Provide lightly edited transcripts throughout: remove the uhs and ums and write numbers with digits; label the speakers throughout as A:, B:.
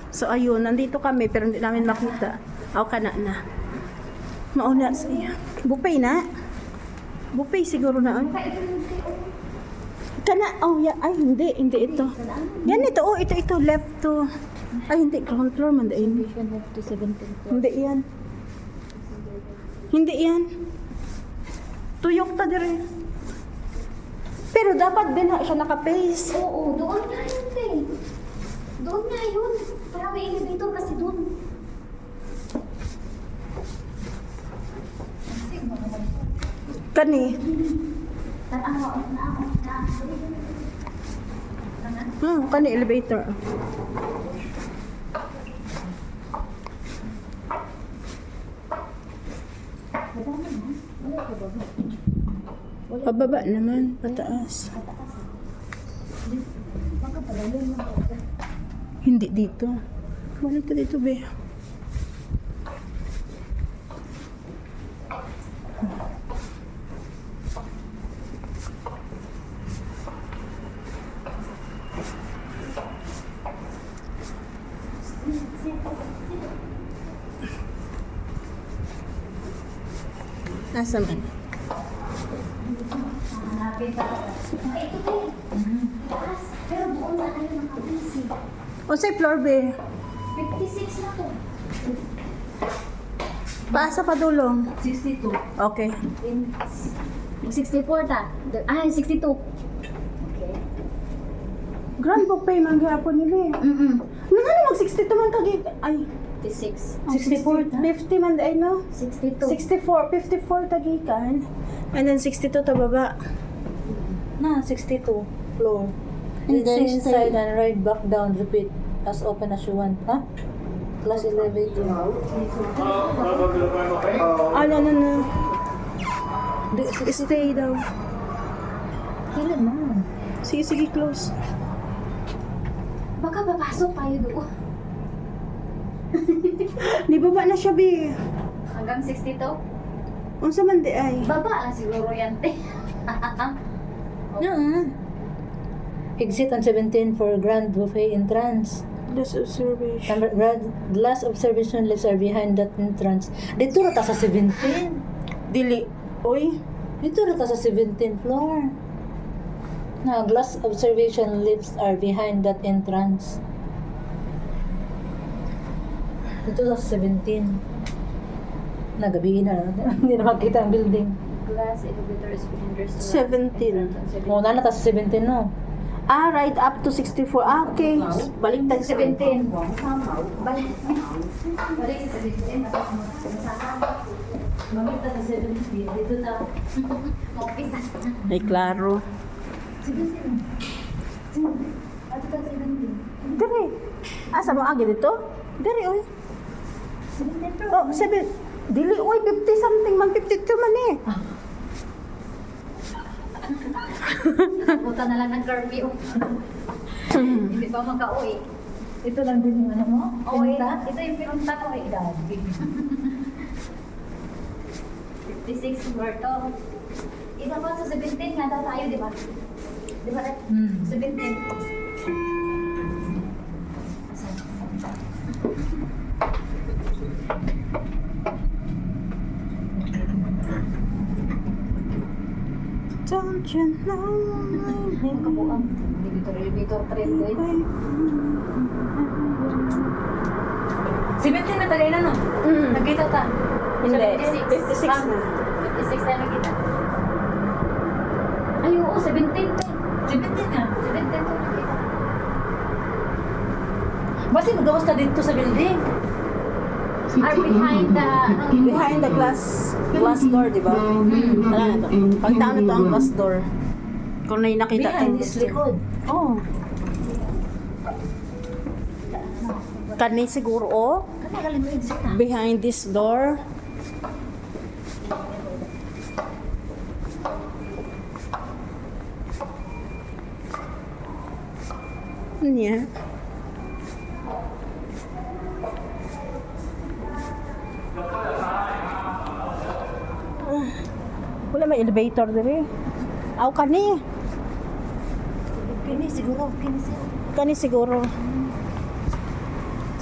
A: So ayun, nandito kami pero hindi namin makita. Aw kana na. Mauna siya. Buffet na. Buffet siguro na. Kana, oh ya, ay hindi ito. Yan ito, oh ito left to. Ay hindi, ground floor man din. Hindi yan. Hindi yan. Tuyok ta dire. Pero dapat din ha siya naka-face.
B: Oo, doon nga yun, te. Doon nga yun. Para may elevator kasi doon.
A: Kani. Kani elevator. Pababa naman, pataas. Hindi dito. Wala pa dito, be. Nasa man?
B: Hanapin pa ako. Ito, te. Taas. Pero doon na kayo nakabisi.
A: O sa floor, be?
B: 56 na to.
A: Paasa pa dulong.
B: 62.
A: Okay.
B: 64 ta. Ay, 62. Okay.
A: Grand buffet man gihapon ni be. Nangani mag 62 man kagit. Ay,
B: 56.
A: 64 ta. 50 man ay no.
B: 62.
A: 64, 54 tagikan. And then 62 ta baba.
C: Na, 62 floor.
A: And then
C: Stay inside and ride back down. Repeat as open as you want. Ha? Class elevator.
A: No. Stay daw.
C: Kailan na?
A: Sige, close.
B: Baka papasok tayo doon.
A: Di baba na siya, be.
B: Hanggang 62?
A: Unsa man di ay?
B: Baba lang siguro yan, te.
C: Yeah. Exit on 17 for Grand Buffet entrance.
A: Last observation.
C: Last observation lifts are behind that entrance. Dito na ta sa 17.
A: Dili. Oy.
C: Dito na ta sa 17th floor. Na, glass observation lifts are behind that entrance. Dito sa 17. Nagabi na. Hindi na makita ang building.
B: Glass elevator is behind restaurant.
A: 17.
C: O, na ta sa 17, no?
A: Ah, right up to 64. Ah, okay. Balik tayo sa
B: 17. Balik. Balik sa 17. Tapos masama.
C: Mamita sa 17. Dito ta.
B: Office.
A: Ay, klaro.
B: Sige. Ato ka 17.
A: Dire. Asa mo agi dito? Dire, oy.
B: 17
A: Oh, 7. Dili, oy, 50 something man, 52 man eh.
B: Nabuta na lang ng curfew. Hindi pa magka-uwi.
C: Ito lang din yung ano mo?
B: Oo,
C: Pinta?
B: ito yung pinunta ko eh.
C: Dagi.
B: 56 floor to. Dapat sa 17 nga daw tayo, di ba? Di ba? 17.
A: Don't you know my
B: Ang kabuang. Elevator train ko eh.
C: 17 na tagay na, no? Nagkita ta.
A: Hindi. 56
B: 56.
A: na.
B: 56 na nakita. Ay, oo, 17 to.
C: 17 na.
B: 17 to nakita.
C: Basta magawas ka dito sa building.
B: Are behind the...
A: Behind the glass door, di ba? Wala na to. Pagtaan na to ang glass door. Kung may nakita
C: Behind
A: tong
C: is
A: glass door.
C: likod.
A: Oh. Kani siguro, oh.
B: Kanagaling mo exit na.
A: Behind this door. Niya. Wala may elevator dire. Aw kani.
B: Kini siguro, kini siya.
A: Kani siguro.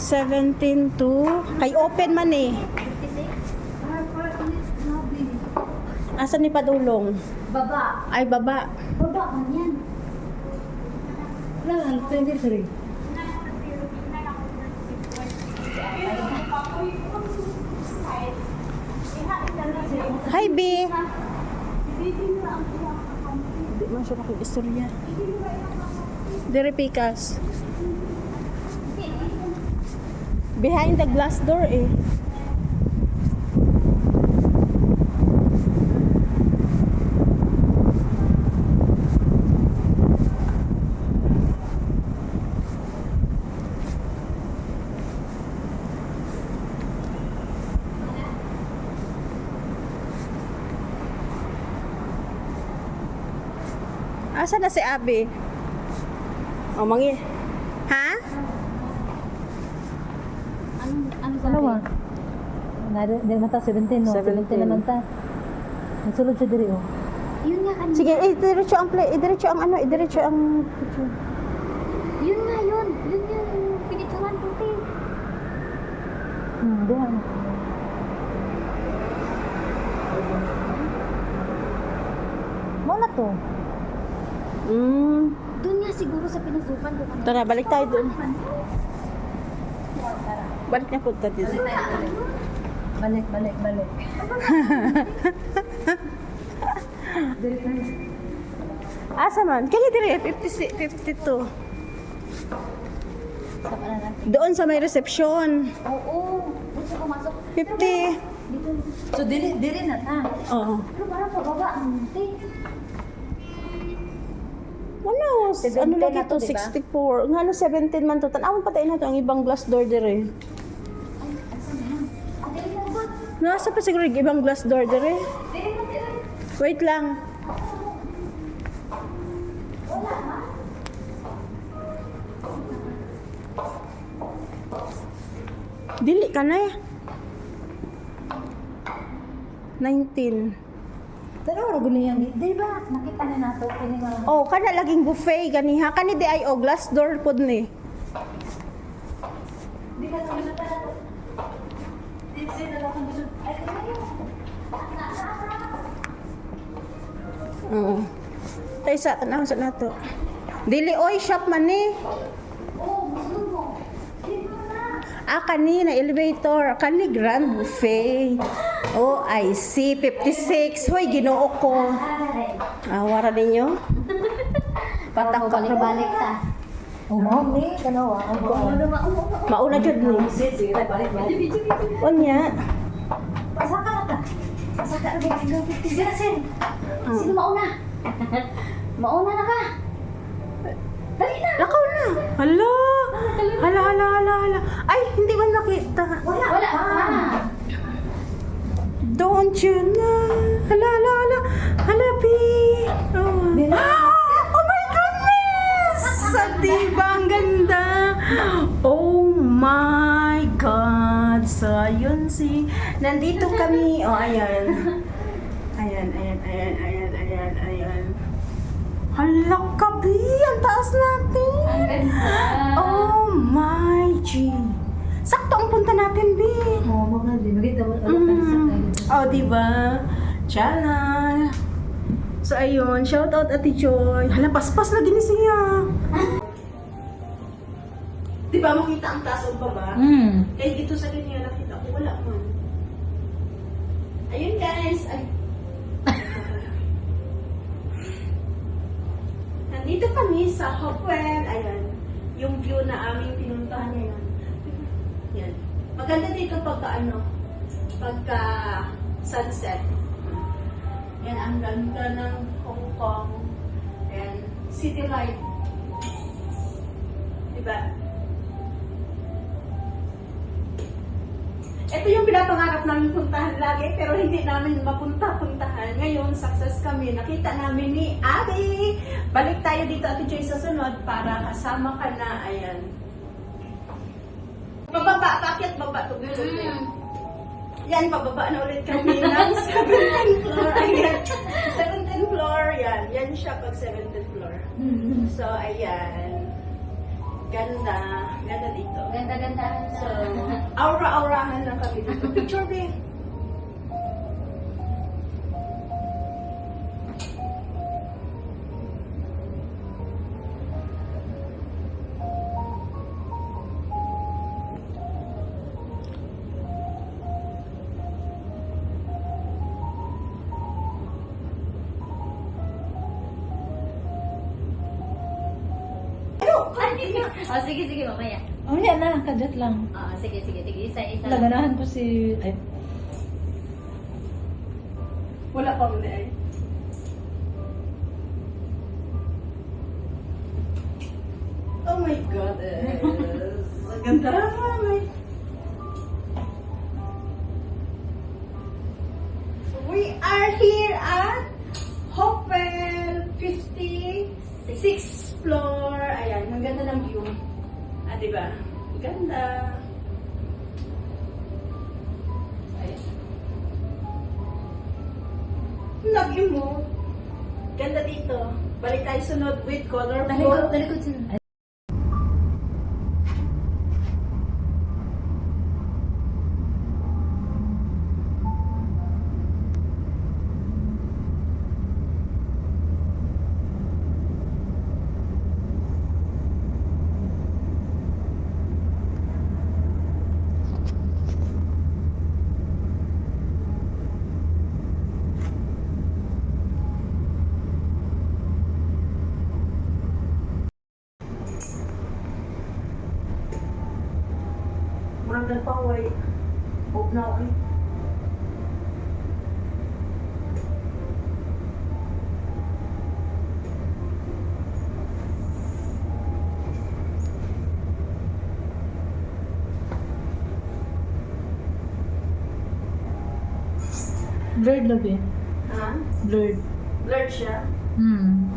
A: 17 to... Kay open man eh.
B: 56.
A: Asan ni padulong?
B: Baba.
A: Ay, baba.
B: Baba man yan.
C: Wala, 23.
A: Hi, B. Hindi man siya makikistorya. Dire pikas. Behind the glass door eh. Asa na si Abi? O, mangi. Ha?
B: Ano
C: Ano ba? Hindi naman ta, 17 no?
A: 17.
C: 17 naman ta. Nagsulod siya diri oh.
B: Yun nga kanina.
A: Sige, idiretso ang play, idiretso ang ano, idiretso ang picture.
B: Yun nga yun. Yun yung pinituran puti.
C: Diyan. Mo na to.
B: Doon nga siguro sa pinasukan ko kanina.
A: Tara, balik tayo dun. Balik na punta dito.
C: Balik. Diri tayo.
A: Asa man? Kaya dire, 52.
B: Saka na natin.
A: Doon sa may reception.
B: Oo. Doon sa pumasok.
A: 50.
B: Dito.
C: So diri na ta.
A: Oo.
B: Pero parang pababa ang munti.
A: Ano,
C: 17
A: ano lagi
C: na
A: to,
C: to, diba?
A: 64. Nga ano, 17 man to. Tanawang patay na to, ang ibang glass door dire.
B: Ay, asan na yan? Ate, ito ba?
A: Nasa pa siguro yung ibang glass door dire.
B: Dili mo, dili.
A: Wait lang.
B: Wala, ha?
A: Dili ka na eh. 19.
C: Pero ano guni yan? Di ba? Nakita na nato kini nga.
A: Oh, kana laging buffet ganiha. Kani di ay oh, glass door pod ni.
B: Di ka naman na pala. Di siya na lang gusto. Ay, kaya yun.
A: Oo. Tay sa tanawon sa nato. Dili oy shop man ni.
B: Oo, gusto mo. Dito na.
A: Kani na elevator, kani grand buffet. Oh, I see 56. Hoy, Ginoo ko.
B: Ay.
A: Wara ninyo. Patak ka.
B: Balik ta.
C: Oh, mo ni kanawa. Ang
B: Ano ba?
A: Mauna jud ni.
C: Sige, balik.
A: Unya.
B: Pasaka na ka. Pasaka na ka. Sino, Sen? Sino mauna? Mauna na ka. Dali na.
A: Lakaw na. Hala. Ay, hindi man makita.
B: Wala pa.
A: Don't you know? Hala, P. Oh. Oh my goodness! Diba ang ganda? Oh my God! So, ayun si... Nandito kami. Oh, ayan. Ayan. Hala ka, B! Ang taas natin!
B: Ang ganda.
A: Oh my G! Sakto ang punta natin, B!
C: Mo mo na din. Magita mo
A: Oh, diba? Tiyala! So, ayun. Shout out Ate Joy. Hala, paspas na din siya. Diba, makita ang taas o baba? Kaya dito sa kanya, nakita ko, wala man. Ayun, guys. Ay. Nandito kami sa Hopewell. Ayan. Yung view na aming pinuntahan ngayon. Yan. Maganda dito pagka sunset. Yan ang ganda ng Hong Kong. And city light. Diba? Ito yung pinapangarap namin puntahan lagi, pero hindi namin mapunta-puntahan. Ngayon, success kami. Nakita namin ni Abby. Balik tayo dito, Ate Joy, sa sunod para kasama ka na. Ayan. Pababa, bakit baba? Yan, pababa na ulit kami ng 17th floor. Ayan. 17th floor, yan. Yan siya pag 17th floor. So, ayan. Ganda. Ganda dito.
B: Ganda-ganda.
A: So, Nagkaaurahan lang kami dito. Picture, babe.
B: Oh, sige, sige, mamaya.
C: Oh, yan na, kadyat lang.
B: Sige, sige, sige. Isa-isa.
C: Naganahan ko si... Ay,
A: Wala pa muna ay. Oh my God. Ang ganda. We are here at Hopewell 56th floor. Ayan, ang ganda ng view. Ah, diba? Ganda. Ayan. Love you mo. Ganda dito. Balik tayo sunod with colorful.
B: Talikod sila.
A: Murang nagpaway. Hope na ako.
C: blurred labi.
A: Ha?
C: Blurred.
A: Blurred siya.
C: Hmm.